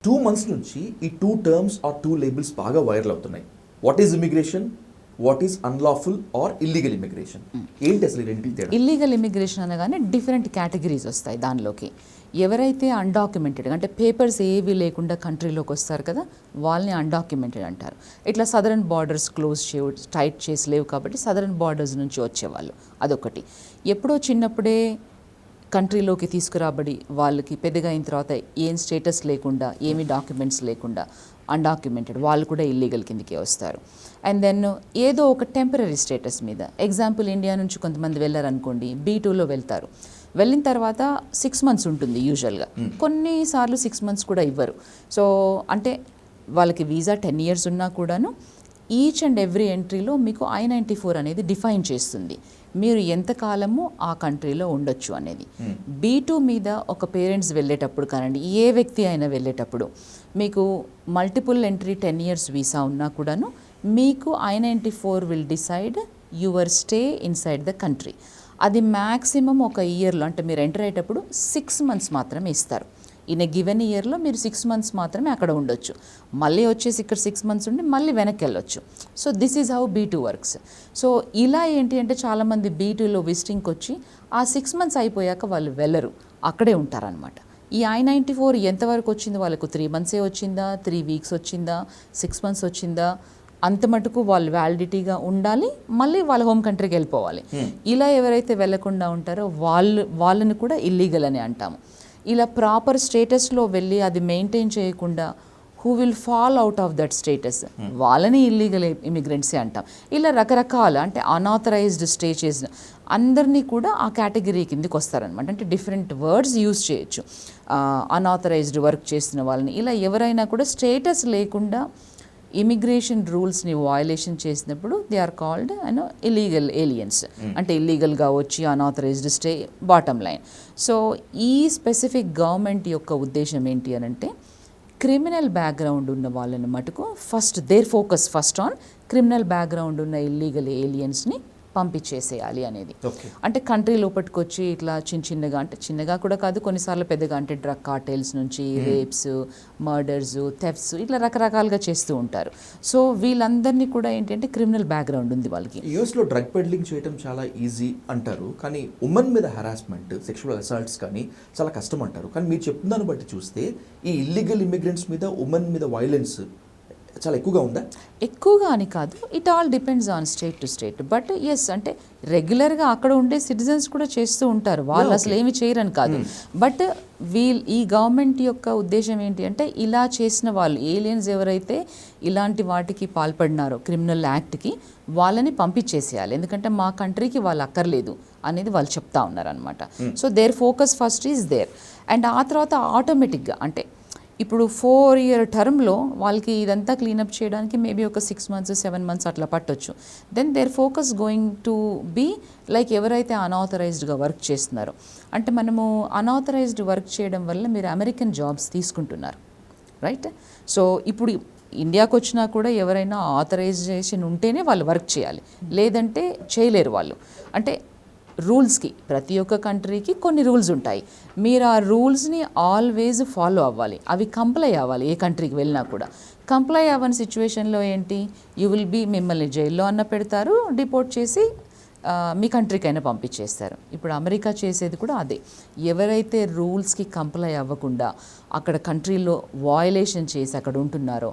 2 months నుంచి ఈ 2 terms or 2 labels బాగా వైరల్ అవుతున్నాయి. What is immigration, what is unlawful or illegal immigration? ఏంటి అసలు రెండింటి తేడా? ఇల్లీగల్ ఇమిగ్రేషన్ అనగానే డిఫరెంట్ కేటగిరీస్ వస్తాయి దానిలోకి. ఎవరైతే అన్డాక్యుమెంటెడ్ అంటే పేపర్స్ ఏవి లేకుండా కంట్రీలోకి వస్తారు కదా, వాళ్ళని అన్డాక్యుమెంటెడ్ అంటారు. ఇట్లా సదరన్ బార్డర్స్ టైట్ చేసి లేవు కాబట్టి సదరన్ బార్డర్స్ నుంచి వచ్చేవాళ్ళు, అదొకటి. ఎప్పుడో చిన్నప్పుడే కంట్రీలోకి తీసుకురాబడి వాళ్ళకి పెద్దగా అయిన తర్వాత ఏం స్టేటస్ లేకుండా, ఏమి డాక్యుమెంట్స్ లేకుండా అన్డాక్యుమెంటెడ్ వాళ్ళు కూడా ఇల్లీగల్ కిందకే వస్తారు. అండ్ దెన్ ఏదో ఒక టెంపరీ స్టేటస్ మీద, ఎగ్జాంపుల్ ఇండియా నుంచి కొంతమంది వెళ్ళారనుకోండి, B2లో వెళ్తారు. వెళ్ళిన తర్వాత 6 months ఉంటుంది యూజువల్గా, కొన్నిసార్లు 6 months కూడా ఇవ్వరు. సో అంటే వాళ్ళకి వీసా 10 years ఉన్నా కూడాను ఈచ్ అండ్ ఎవ్రీ ఎంట్రీలో మీకు I-94 అనేది డిఫైన్ చేస్తుంది, మీరు ఎంతకాలము ఆ కంట్రీలో ఉండొచ్చు అనేది. B2 మీద ఒక పేరెంట్స్ వెళ్ళేటప్పుడు కానండి, ఏ వ్యక్తి అయినా వెళ్ళేటప్పుడు మీకు మల్టిపుల్ ఎంట్రీ 10 years వీసా ఉన్నా కూడాను మీకు I-94 will decide your stay inside the country. అది మ్యాక్సిమం ఒక ఇయర్లో, అంటే మీరు ఎంటర్ అయ్యేటప్పుడు 6 months మాత్రమే ఇస్తారు. ఇన్ ఎ గివెన్ ఇయర్లో మీరు 6 months మాత్రమే అక్కడ ఉండొచ్చు. మళ్ళీ వచ్చేసి ఇక్కడ 6 months ఉండి మళ్ళీ వెనక్కి వెళ్ళొచ్చు. So this is how B2 works. So ఇలా ఏంటి అంటే చాలామంది B2లో విజిటింగ్కి వచ్చి ఆ 6 months అయిపోయాక వాళ్ళు వెళ్ళరు, అక్కడే ఉంటారనమాట. ఈ I-94 ఎంతవరకు వచ్చింది వాళ్ళకు? 3 months వచ్చిందా, 3 weeks వచ్చిందా, 6 months వచ్చిందా, అంత మటుకు వాళ్ళు వ్యాలిడిటీగా ఉండాలి, మళ్ళీ వాళ్ళ హోమ్ కంట్రీకి వెళ్ళిపోవాలి. ఇలా ఎవరైతే వెళ్లకుండా ఉంటారో వాళ్ళని కూడా ఇల్లీగల్ అని అంటాము. ఇలా ప్రాపర్ స్టేటస్లో వెళ్ళి అది మెయింటైన్ చేయకుండా who will fall out of that status, వాళ్ళని ఇల్లీగల్ ఇమిగ్రెంట్సే అంటాం. ఇలా రకరకాల అంటే అనాథరైజ్డ్ స్టే చేసిన అందరినీ కూడా ఆ కేటగిరీ కిందకి వస్తారనమాట. అంటే డిఫరెంట్ వర్డ్స్ యూజ్ చేయొచ్చు. అనాథరైజ్డ్ వర్క్ చేసిన వాళ్ళని, ఇలా ఎవరైనా కూడా స్టేటస్ లేకుండా ఇమిగ్రేషన్ రూల్స్ని వయలేషన్ చేసినప్పుడు they are called illegal aliens. అంటే ఇల్లీగల్గా వచ్చి unauthorised stay, bottom line. So ఈ స్పెసిఫిక్ గవర్నమెంట్ యొక్క ఉద్దేశం ఏంటి అని అంటే, క్రిమినల్ బ్యాక్గ్రౌండ్ ఉన్న వాళ్ళని మటుకు their focus first on criminal background ఉన్న ఇల్లీగల్ ఏలియన్స్ని పంపించేసేయాలి అనేది. అంటే కంట్రీ లోపలికి వచ్చి ఇట్లా చిన్నగా, అంటే చిన్నగా కూడా కాదు, కొన్నిసార్లు పెద్దగా, అంటే డ్రగ్ కార్టెల్స్ నుంచి రేప్స్, మర్డర్స్, థెఫ్ట్స్ ఇట్లా రకరకాలుగా చేస్తూ ఉంటారు. సో వీళ్ళందరినీ కూడా ఏంటంటే క్రిమినల్ బ్యాక్గ్రౌండ్ ఉంది వాళ్ళకి. యూఎస్లో డ్రగ్ పెడ్లింగ్ చేయడం చాలా ఈజీ అంటారు, కానీ ఉమెన్ మీద హెరాస్మెంట్, సెక్షువల్ అసాల్ట్స్ కానీ చాలా కష్టం అంటారు. కానీ మీరు చెప్తున్న దాన్ని బట్టి చూస్తే ఈ ఇల్లీగల్ ఇమిగ్రెంట్స్ మీద, ఉమెన్ మీద వైలెన్స్ చాలా ఎక్కువగా ఉందా? ఎక్కువగా అని కాదు, it all depends on state to state. But yes, అంటే రెగ్యులర్గా అక్కడ ఉండే సిటిజన్స్ కూడా చేస్తూ ఉంటారు, వాళ్ళు అసలు ఏమి చేయరని కాదు. బట్ ఈ గవర్నమెంట్ యొక్క ఉద్దేశం ఏంటి అంటే, ఇలా చేసిన వాళ్ళు ఏలియన్స్ ఎవరైతే ఇలాంటి వాటికి పాల్పడినారో క్రిమినల్ యాక్ట్కి, వాళ్ళని పంపించేసేయాలి, ఎందుకంటే మా కంట్రీకి వాళ్ళు అక్కర్లేదు అనేది వాళ్ళు చెప్తా ఉన్నారనమాట. So their focus first is there. And ఆ తర్వాత ఆటోమేటిక్గా, అంటే ఇప్పుడు 4-year టర్మ్లో వాళ్ళకి ఇదంతా క్లీనప్ చేయడానికి మేబీ ఒక 6 months 7 months అట్లా పట్టొచ్చు. Then their focus going to be like ఎవరైతే అనాథరైజ్డ్గా వర్క్ చేస్తున్నారో, అంటే మనము అనాథరైజ్డ్ వర్క్ చేయడం వల్ల మీరు అమెరికన్ జాబ్స్ తీసుకుంటున్నారు, రైట్? సో ఇప్పుడు ఇండియాకి వచ్చినా కూడా ఎవరైనా ఆథరైజేషన్ ఉంటేనే వాళ్ళు వర్క్ చేయాలి, లేదంటే చేయలేరు వాళ్ళు. అంటే రూల్స్కి, ప్రతి ఒక్క కంట్రీకి కొన్ని రూల్స్ ఉంటాయి, మీరు ఆ రూల్స్ని ఆల్వేజ్ ఫాలో అవ్వాలి, అవి కంప్లై అవ్వాలి. ఏ కంట్రీకి వెళ్ళినా కూడా కంప్లై అవ్వని సిచ్యువేషన్లో ఏంటి, యూ విల్ బీ, మిమ్మల్ని జైల్లో అన్న పెడతారు, డిపోర్ట్ చేసి మీ కంట్రీకైనా పంపించేస్తారు. ఇప్పుడు అమెరికా చేసేది కూడా అదే, ఎవరైతే రూల్స్కి కంప్లై అవ్వకుండా అక్కడ కంట్రీలో వయలేషన్ చేసి అక్కడ ఉంటున్నారో,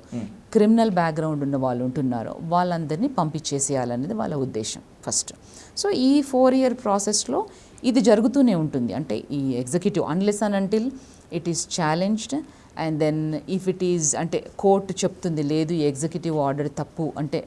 క్రిమినల్ బ్యాక్గ్రౌండ్ ఉన్న వాళ్ళు ఉంటున్నారో, వాళ్ళందరినీ పంపించేసేయాలనేది వాళ్ళ ఉద్దేశం ఫస్ట్. సో ఈ 4-year ప్రాసెస్లో ఇది జరుగుతూనే ఉంటుంది. అంటే ఈ executive unless and until it is challenged, and then if it is, అంటే కోర్టు చెప్తుంది లేదు ఈ ఎగ్జిక్యూటివ్ ఆర్డర్ తప్పు, అంటే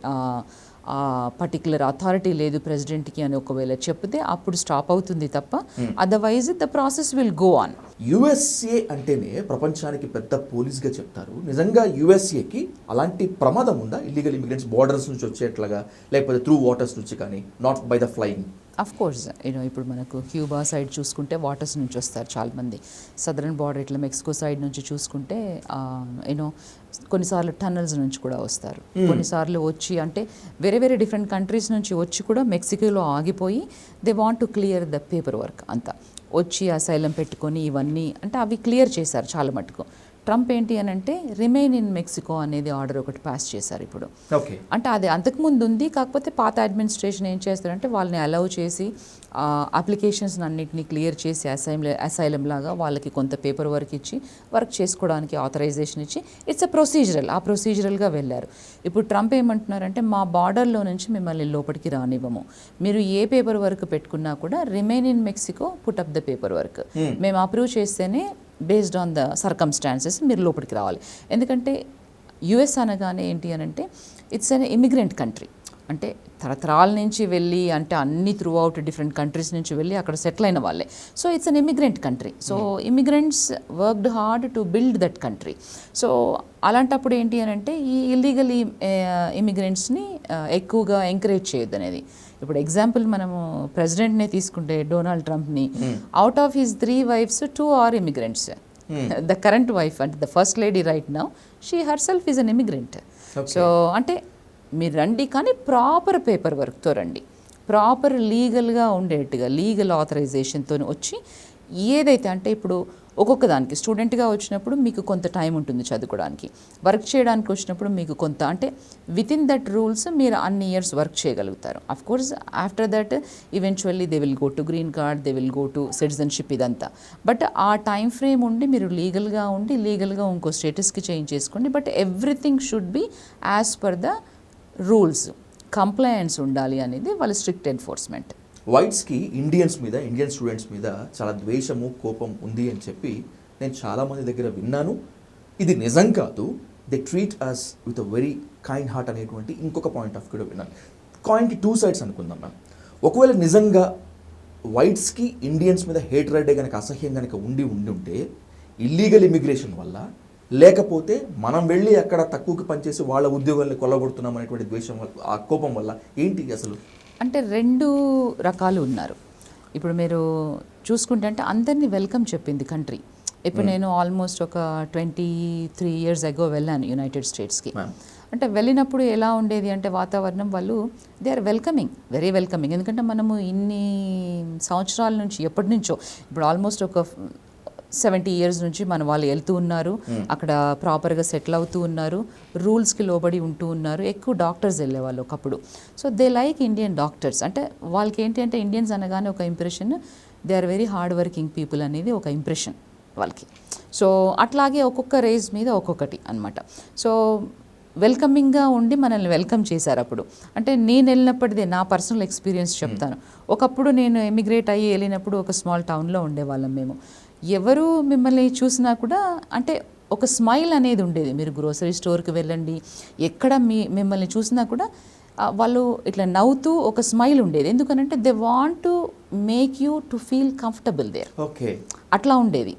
పర్టికులర్ అథారిటీ లేదు ప్రెసిడెంట్కి అని ఒకవేళ చెప్తే అప్పుడు స్టాప్ అవుతుంది తప్ప, otherwise the process will go on. USA అంటేనే ప్రపంచానికి పెద్ద పోలీస్గా చెప్తారు. నిజంగా యుఎస్ఏకి అలాంటి ప్రమాదం ఉందా? ఇల్లీగల్ ఇమిగ్రెంట్స్ బార్డర్స్ నుంచి వచ్చేట్లాగా, లేకపోతే త్రూ వాటర్స్ నుంచి కానీ, not by the flying? Of course, ఇప్పుడు మనకు క్యూబా సైడ్ చూసుకుంటే వాటర్స్ నుంచి వస్తారు చాలామంది, సదరన్ బార్డర్ ఇట్లా మెక్సికో సైడ్ నుంచి చూసుకుంటే కొన్నిసార్లు టన్నల్స్ నుంచి కూడా వస్తారు, కొన్నిసార్లు వచ్చి, అంటే వేరే డిఫరెంట్ కంట్రీస్ నుంచి వచ్చి కూడా మెక్సికోలో ఆగిపోయి they want to clear the paper work అంతా, వచ్చి అసైలం పెట్టుకొని ఇవన్నీ, అంటే అవి క్లియర్ చేశారు చాలా మటుకు. ట్రంప్ ఏంటి అని అంటే రిమైన్ ఇన్ మెక్సికో అనేది ఆర్డర్ ఒకటి పాస్ చేశారు ఇప్పుడు. ఓకే. అంటే అది అంతకుముందు ఉంది, కాకపోతే పాత అడ్మినిస్ట్రేషన్ ఏం చేస్తారంటే వాళ్ళని అలౌ చేసి అప్లికేషన్స్ అన్నింటినీ క్లియర్ చేసి అసైలం లాగా వాళ్ళకి కొంత పేపర్ వర్క్ ఇచ్చి వర్క్ చేసుకోవడానికి ఆథరైజేషన్ ఇచ్చి ఇట్స్ ఆ ప్రొసీజరల్గా వెళ్ళారు. ఇప్పుడు ట్రంప్ ఏమంటున్నారంటే మా బార్డర్లో నుంచి మిమ్మల్ని లోపలికి రానివ్వము, మీరు ఏ పేపర్ వర్క్ పెట్టుకున్నా కూడా remain in Mexico put up the paper work, మేము అప్రూవ్ చేస్తేనే బేస్డ్ ఆన్ ద సర్కమ్స్టాన్సెస్ మీరు లోపలికి రావాలి. ఎందుకంటే యుఎస్ అనగానే ఏంటి అని అంటే ఇట్స్ అన్ ఇమిగ్రెంట్ కంట్రీ, అంటే తరతరాల నుంచి వెళ్ళి అంటే అన్ని త్రూ అవుట్ డిఫరెంట్ కంట్రీస్ నుంచి వెళ్ళి అక్కడ సెటిల్ అయిన వాళ్ళే. So it's an immigrant country. So immigrants worked hard to build that country. So అలాంటప్పుడు ఏంటి అని అంటే ఈ ఇల్లీగల్ ఇమిగ్రెంట్స్ని ఎక్కువగా ఎంకరేజ్ చేయొద్దు అనేది. ఇప్పుడు ఎగ్జాంపుల్ మనము ప్రెసిడెంట్నే తీసుకుంటే డొనాల్డ్ ట్రంప్ని, out of his 3 wives 2 are immigrants. The current wife అంటే the first lady right now she herself is an immigrant. So అంటే మీరు రండి కానీ ప్రాపర్ పేపర్ వర్క్తో రండి, ప్రాపర్ లీగల్గా ఉండేట్టుగా లీగల్ ఆథరైజేషన్తో వచ్చి ఏదైతే అంటే ఇప్పుడు ఒక్కొక్క దానికి స్టూడెంట్గా వచ్చినప్పుడు మీకు కొంత టైం ఉంటుంది చదువుకోవడానికి, వర్క్ చేయడానికి వచ్చినప్పుడు మీకు కొంత అంటే విత్ ఇన్ దట్ రూల్స్ మీరు అన్ని ఇయర్స్ వర్క్ చేయగలుగుతారు. Of course after that eventually they will go to green card, they will go to citizenship ఇదంతా. బట్ ఆ టైం ఫ్రేమ్ ఉండి మీరు లీగల్గా ఉండి లీగల్గా ఇంకో స్టేటస్కి చేంజ్ చేసుకోండి. But everything should be as per the rules, compliance ఉండాలి అనేది వాళ్ళ స్ట్రిక్ట్ ఎన్ఫోర్స్మెంట్. వైట్స్కి ఇండియన్ స్టూడెంట్స్ మీద చాలా ద్వేషము కోపం ఉంది అని చెప్పి నేను చాలామంది దగ్గర విన్నాను. ఇది నిజం కాదు, they treat us with a very kind heart అనేటువంటి ఇంకొక పాయింట్ ఆఫ్ కూడా విన్నాను. కాయిన్కి 2 sides అనుకుందాం మ్యామ్. ఒకవేళ నిజంగా వైట్స్కి ఇండియన్స్ మీద హేట్రెడ్ కనుక అసహ్యం కనుక ఉంటే ఇల్లీగల్ ఇమిగ్రేషన్ వల్ల, లేకపోతే మనం వెళ్ళి అక్కడ తక్కువకి పనిచేసి వాళ్ళ ఉద్యోగాల్ని కొల్లగొడుతున్నాం అనేటువంటి ద్వేషం వల్ల, ఆ కోపం వల్ల ఏంటి అసలు? అంటే 2 రకాలు ఉన్నారు. ఇప్పుడు మీరు చూసుకుంటే అంటే అందరినీ వెల్కమ్ చెప్పింది కంట్రీ. ఇప్పుడు నేను ఆల్మోస్ట్ ఒక 23 years ago వెళ్ళాను యునైటెడ్ స్టేట్స్కి. అంటే వెళ్ళినప్పుడు ఎలా ఉండేది అంటే వాతావరణం వాళ్ళు they are welcoming, very welcoming. ఎందుకంటే మనము ఇన్ని సంవత్సరాల నుంచి ఎప్పటి నుంచో ఇప్పుడు ఆల్మోస్ట్ ఒక 70 years నుంచి మన వాళ్ళు వెళ్తూ ఉన్నారు, అక్కడ ప్రాపర్గా సెటిల్ అవుతూ ఉన్నారు, రూల్స్కి లోబడి ఉంటూ ఉన్నారు. ఎక్కువ డాక్టర్స్ వెళ్ళేవాళ్ళు ఒకప్పుడు. So they like Indian doctors. అంటే వాళ్ళకి ఏంటి అంటే ఇండియన్స్ అనగానే ఒక impression, they are very hard working people అనేది ఒక ఇంప్రెషన్ వాళ్ళకి. సో అట్లాగే ఒక్కొక్క రేస్ మీద ఒక్కొక్కటి అనమాట. సో వెల్కమింగ్గా ఉండి మనల్ని వెల్కమ్ చేశారు అప్పుడు. అంటే నేను వెళ్ళినప్పటిదే నా పర్సనల్ ఎక్స్పీరియన్స్ చెప్తాను. ఒకప్పుడు నేను ఎమిగ్రేట్ అయ్యి వెళ్ళినప్పుడు ఒక స్మాల్ టౌన్లో ఉండేవాళ్ళం మేము. ఎవరు మిమ్మల్ని చూసినా కూడా అంటే ఒక స్మైల్ అనేది ఉండేది. మీరు గ్రోసరీ స్టోర్కి వెళ్ళండి, ఎక్కడ మిమ్మల్ని చూసినా కూడా వాళ్ళు ఇట్లా నవ్వుతూ ఒక స్మైల్ ఉండేది. ఎందుకనంటే they want to make you to feel comfortable there. Okay, అట్లా ఉండేది.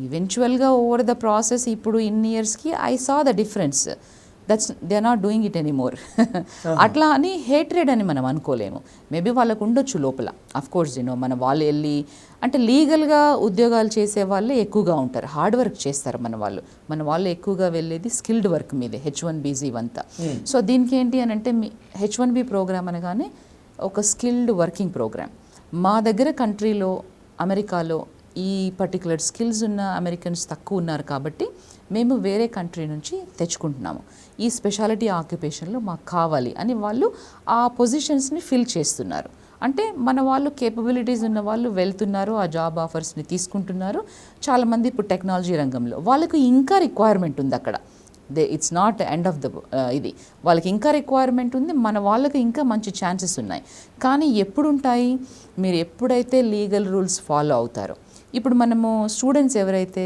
ఈవెన్చువల్గా ఓవర్ ద ప్రాసెస్ ఇప్పుడు ఇన్ని ఇయర్స్కి I saw the difference. They are not doing it anymore. అట్లా అని హేట్రెడ్ అని మనం అనుకోలేము. మేబీ వాళ్ళకు ఉండొచ్చు లోపల. అఫ్ కోర్స్ మన వాళ్ళు వెళ్ళి అంటే లీగల్గా ఉద్యోగాలు చేసే వాళ్ళే ఎక్కువగా ఉంటారు, హార్డ్ వర్క్ చేస్తారు మన వాళ్ళు ఎక్కువగా వెళ్ళేది స్కిల్డ్ వర్క్ మీదే, H1Bs ఇవంతా. సో దీనికి ఏంటి అని అంటే H1B ప్రోగ్రామ్ అనగానే ఒక స్కిల్డ్ వర్కింగ్ ప్రోగ్రామ్. మా దగ్గర కంట్రీలో అమెరికాలో ఈ పర్టికులర్ స్కిల్స్ ఉన్న అమెరికన్స్ తక్కువ ఉన్నారు కాబట్టి మేము వేరే కంట్రీ నుంచి తెచ్చుకుంటున్నాము. ఈ స్పెషాలిటీ ఆక్యుపేషన్లో మాకు కావాలి అని వాళ్ళు ఆ పొజిషన్స్ని ఫిల్ చేస్తున్నారు. అంటే మన వాళ్ళు కేపబిలిటీస్ ఉన్న వాళ్ళు వెళ్తున్నారు, ఆ జాబ్ ఆఫర్స్ని తీసుకుంటున్నారు. చాలామంది ఇప్పుడు టెక్నాలజీ రంగంలో వాళ్ళకు ఇంకా రిక్వైర్మెంట్ ఉంది అక్కడ. It's not end of the ఇది, వాళ్ళకి ఇంకా రిక్వైర్మెంట్ ఉంది, మన వాళ్ళకి ఇంకా మంచి ఛాన్సెస్ ఉన్నాయి. కానీ ఎప్పుడు ఉంటాయి? మీరు ఎప్పుడైతే లీగల్ రూల్స్ ఫాలో అవుతారో. ఇప్పుడు మనము స్టూడెంట్స్ ఎవరైతే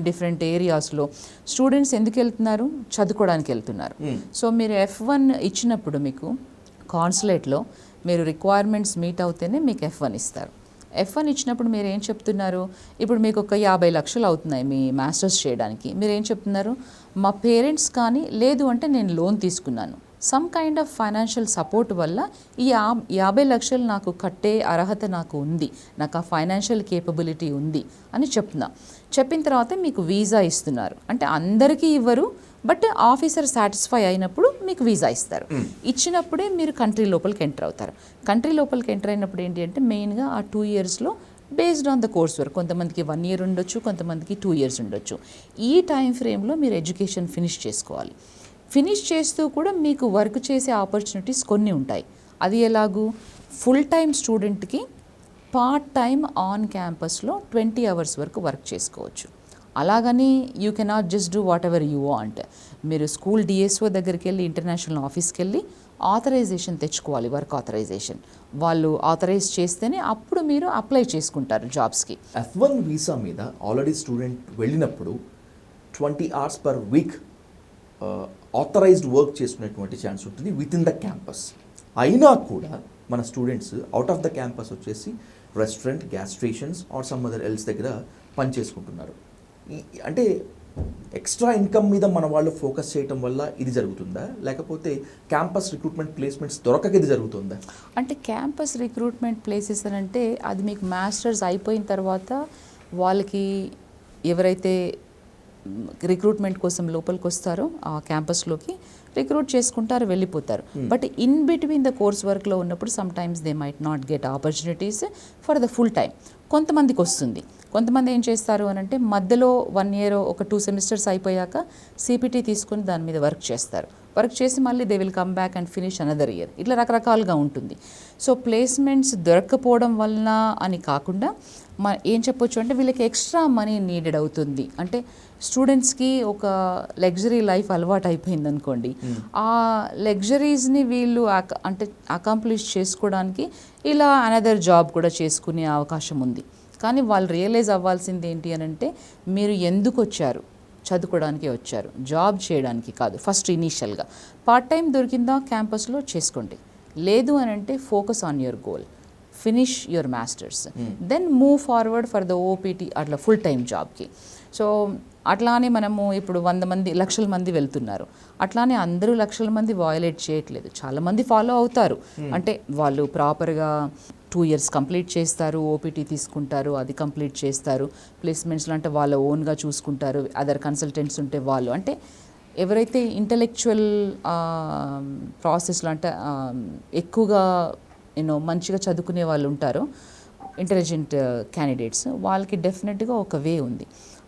డిఫరెంట్ ఏరియాస్లో స్టూడెంట్స్ ఎందుకు వెళ్తున్నారు? చదువుకోవడానికి వెళ్తున్నారు. సో మీరు F1 ఇచ్చినప్పుడు మీకు కాన్సులేట్లో మీరు రిక్వైర్మెంట్స్ మీట్ అవుతేనే మీకు F1 ఇస్తారు. F1 ఇచ్చినప్పుడు మీరు ఏం చెప్తున్నారు? ఇప్పుడు మీకు ఒక 50 లక్షలు అవుతున్నాయి మీ మాస్టర్స్ చేయడానికి. మీరు ఏం చెప్తున్నారు? మా పేరెంట్స్ కానీ లేదు అంటే నేను లోన్ తీసుకున్నాను, some kind of financial support వల్ల ఈ 50 లక్షలు నాకు కట్టే అర్హత నాకు ఉంది, నాకు ఆ ఫైనాన్షియల్ కేపబిలిటీ ఉంది అని చెప్పిన తర్వాత మీకు వీసా ఇస్తున్నారు. అంటే అందరికీ ఇవ్వరు, బట్ ఆఫీసర్ సాటిస్ఫై అయినప్పుడు మీకు వీసా ఇస్తారు. ఇచ్చినప్పుడే మీరు కంట్రీ లోపలికి ఎంటర్ అవుతారు. కంట్రీ లోపలికి ఎంటర్ అయినప్పుడు ఏంటి అంటే మెయిన్గా ఆ 2 yearsలో based on the course work. కొంతమందికి 1 year ఉండొచ్చు, కొంతమందికి 2 years ఉండొచ్చు. ఈ టైం ఫ్రేమ్లో మీరు ఎడ్యుకేషన్ ఫినిష్ చేసుకోవాలి. ఫినిష్ చేస్తూ కూడా మీకు వర్క్ చేసే ఆపర్చునిటీస్ కొన్ని ఉంటాయి. అది ఎలాగూ ఫుల్ టైం స్టూడెంట్కి పార్ట్ టైం ఆన్ క్యాంపస్లో 20 hours వరకు వర్క్ చేసుకోవచ్చు. అలాగని you cannot just do what ever you want. మీరు స్కూల్ డిఎస్ఓ దగ్గరికి వెళ్ళి, ఇంటర్నేషనల్ ఆఫీస్కి వెళ్ళి ఆథరైజేషన్ తెచ్చుకోవాలి, వర్క్ ఆథరైజేషన్. వాళ్ళు ఆథరైజ్ చేస్తేనే అప్పుడు మీరు అప్లై చేసుకుంటారు జాబ్స్కి. F1 వీసా మీద ఆల్రెడీ స్టూడెంట్ వెళ్ళినప్పుడు 20 hours per week authorised work చేసుకునేటువంటి ఛాన్స్ ఉంటుంది విత్ ఇన్ ద క్యాంపస్. అయినా కూడా మన students out of the campus వచ్చేసి restaurant, gas stations or some other else దగ్గర పని చేసుకుంటున్నారు. అంటే ఎక్స్ట్రా ఇన్కమ్ మీద మన వాళ్ళు ఫోకస్ చేయటం వల్ల ఇది జరుగుతుందా, లేకపోతే క్యాంపస్ రిక్రూట్మెంట్ ప్లేస్మెంట్స్ దొరకక ఇది జరుగుతుందా? అంటే క్యాంపస్ రిక్రూట్మెంట్ ప్లేసెస్ అని అంటే అది మీకు మాస్టర్స్ అయిపోయిన తర్వాత వాళ్ళకి ఎవరైతే రిక్రూట్మెంట్ కోసం లోపలికి వస్తారో ఆ క్యాంపస్లోకి రిక్రూట్ చేసుకుంటారు, వెళ్ళిపోతారు. But in between the course వర్క్లో ఉన్నప్పుడు some times they might not get opportunities for the full time. కొంతమందికి వస్తుంది. కొంతమంది ఏం చేస్తారు అని అంటే మధ్యలో 1 year ఒక 2 semesters అయిపోయాక సిపిటీ తీసుకొని దాని మీద వర్క్ చేస్తారు. వర్క్ చేసి మళ్ళీ they will come back and finish another year. ఇట్లా రకరకాలుగా ఉంటుంది. సో ప్లేస్మెంట్స్ దొరక్కపోవడం వలన అని కాకుండా ఏం చెప్పొచ్చు అంటే వీళ్ళకి ఎక్స్ట్రా మనీ నీడెడ్ అవుతుంది. అంటే స్టూడెంట్స్కి ఒక లగ్జరీ లైఫ్ అలవాటు అయిపోయింది అనుకోండి, ఆ లగ్జరీస్ని వీళ్ళు అంటే అకాంప్లిష్ చేసుకోవడానికి ఇలా అనదర్ జాబ్ కూడా చేసుకునే అవకాశం ఉంది. కానీ వాళ్ళు రియలైజ్ అవ్వాల్సింది ఏంటి అని అంటే మీరు ఎందుకు వచ్చారు, చదువుకోవడానికి వచ్చారు, జాబ్ చేయడానికి కాదు. ఫస్ట్ ఇనీషియల్గా పార్ట్ టైం దొరికిందా క్యాంపస్లో చేసుకోండి, లేదు అని అంటే focus on your goal, finish your masters, then move forward for the OPT అట్లా ఫుల్ టైం జాబ్కి. సో అట్లానే మనము ఇప్పుడు 100 మంది 1,00,000 మంది వెళ్తున్నారు. అట్లానే అందరూ 1,00,000 మంది వయలేట్ చేయట్లేదు, చాలామంది ఫాలో అవుతారు. అంటే వాళ్ళు ప్రాపర్గా 2 years కంప్లీట్ చేస్తారు, ఓపీటీ తీసుకుంటారు, అది కంప్లీట్ చేస్తారు. ప్లేస్మెంట్స్లో అంటే వాళ్ళ ఓన్గా చూసుకుంటారు, అదర్ కన్సల్టెంట్స్ ఉంటే వాళ్ళు. అంటే ఎవరైతే ఇంటలెక్చువల్ ప్రాసెస్లో అంటే ఎక్కువగా మంచిగా చదువుకునే వాళ్ళు ఉంటారో, ఇంటెలిజెంట్ క్యాండిడేట్స్, వాళ్ళకి డెఫినెట్గా ఒక వే ఉంది.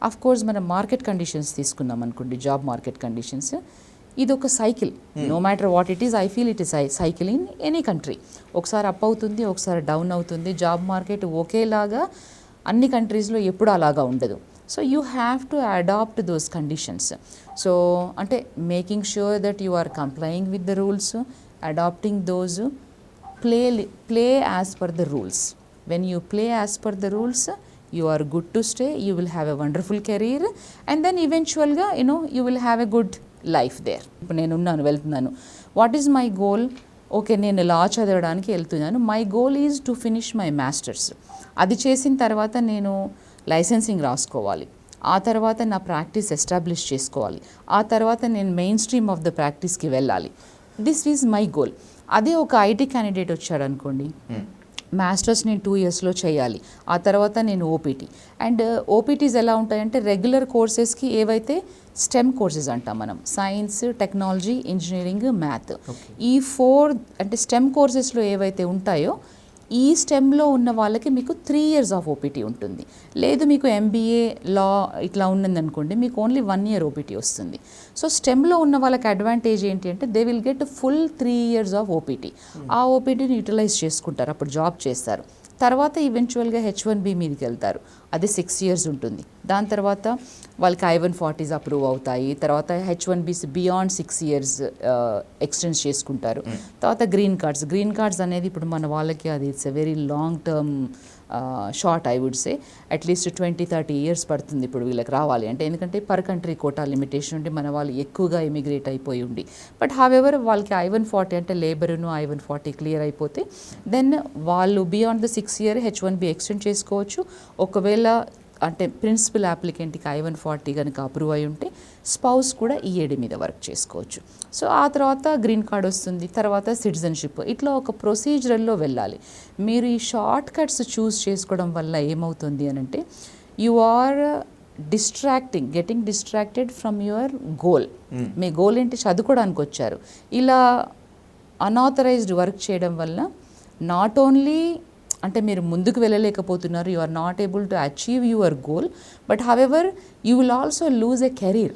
అఫ్ కోర్స్ మనం మార్కెట్ కండిషన్స్ తీసుకున్నాం అనుకోండి, జాబ్ మార్కెట్ కండిషన్స్, ఇది ఒక cycle. No matter what it is, I feel it is cycle in any country. ఒకసారి అప్ అవుతుంది, ఒకసారి డౌన్ అవుతుంది. జాబ్ మార్కెట్ ఒకేలాగా అన్ని కంట్రీస్లో ఎప్పుడు అలాగా ఉండదు. So you have to adapt those conditions. So అంటే making sure that you are complying with the rules, adapting those, play as per the rules. When you play as per the rules, you are good to stay, you will have a wonderful career, and then eventually you will have a good life there. ఇప్పుడు నేను వెళ్తున్నాను, what is my goal? Okay, నేను లా చదవడానికి వెళ్తున్నాను. My goal is to finish my masters. అది చేసిన తర్వాత నేను లైసెన్సింగ్ రాసుకోవాలి, ఆ తర్వాత నా ప్రాక్టీస్ ఎస్టాబ్లిష్ చేసుకోవాలి, ఆ తర్వాత నేను మెయిన్ స్ట్రీమ్ ఆఫ్ ద ప్రాక్టీస్కి వెళ్ళాలి. This is my goal. అదే ఒక ఐటీ క్యాండిడేట్ వచ్చాడు అనుకోండి, మాస్టర్స్ నేను 2 yearsలో చేయాలి, ఆ తర్వాత నేను ఓపీటీ. అండ్ ఓపీటీస్ ఎలా ఉంటాయంటే రెగ్యులర్ కోర్సెస్కి ఏవైతే స్టెమ్ కోర్సెస్ అంటాం మనం, సైన్స్, టెక్నాలజీ, ఇంజనీరింగ్, మ్యాథ్, ఈ 4 అంటే స్టెమ్ కోర్సెస్లో ఏవైతే ఉంటాయో ఈ స్టెమ్లో ఉన్న వాళ్ళకి మీకు 3 years ఆఫ్ ఓపీటీ ఉంటుంది. లేదు మీకు ఎంబీఏ, లా ఇట్లా ఉన్నదనుకోండి, మీకు ఓన్లీ 1 year ఓపీటీ వస్తుంది. సో స్టెమ్లో ఉన్న వాళ్ళకి అడ్వాంటేజ్ ఏంటి అంటే they will get full 3 years of OPT. ఆ ఓపీటీని యూటిలైజ్ చేసుకుంటారు, అప్పుడు జాబ్ చేస్తారు. తర్వాత ఈవెన్చువల్గా H1B మీదకి వెళ్తారు, అది 6 years ఉంటుంది. దాని తర్వాత వాళ్ళకి I-140s అప్రూవ్ అవుతాయి. తర్వాత H1Bs బియాండ్ 6 years ఎక్స్టెండ్ చేసుకుంటారు. తర్వాత గ్రీన్ కార్డ్స్ అనేది ఇప్పుడు మన వాళ్ళకి అది it's a very long term short, I would say at least 20-30 years పడుతుంది ఇప్పుడు వీళ్ళకి రావాలి అంటే. ఎందుకంటే పర్ కంట్రీ కోటా లిమిటేషన్ ఉండి మన వాళ్ళు ఎక్కువగా ఇమిగ్రేట్ అయిపోయి ఉండి. బట్ హవెవర్ వాళ్ళకి I-140 అంటే లేబరును I-140 క్లియర్ అయిపోతే దెన్ వాళ్ళు beyond the 6 year H1B extend చేసుకోవచ్చు. ఒకవేళ అంటే ప్రిన్సిపల్ అప్లికెంట్కి I-140 కనుక అప్రూవ్ అయి ఉంటే స్పౌస్ కూడా ఈఏడి మీద వర్క్ చేసుకోవచ్చు. సో ఆ తర్వాత గ్రీన్ కార్డ్ వస్తుంది, తర్వాత సిటిజన్షిప్. ఇట్లా ఒక ప్రొసీజరల్లో వెళ్ళాలి. మీరు ఈ షార్ట్ కట్స్ చూస్ చేసుకోవడం వల్ల ఏమవుతుంది అని అంటే you are getting distracted from your goal. మీ గోల్ ఏంటి? చదువుకోవడానికి వచ్చారు. ఇలా అన్ఆథరైజ్డ్ వర్క్ చేయడం వల్ల నాట్ ఓన్లీ అంటే మీరు ముందుకు వెళ్ళలేకపోతున్నారు, you are not able to achieve your goal, but however you will also lose a career.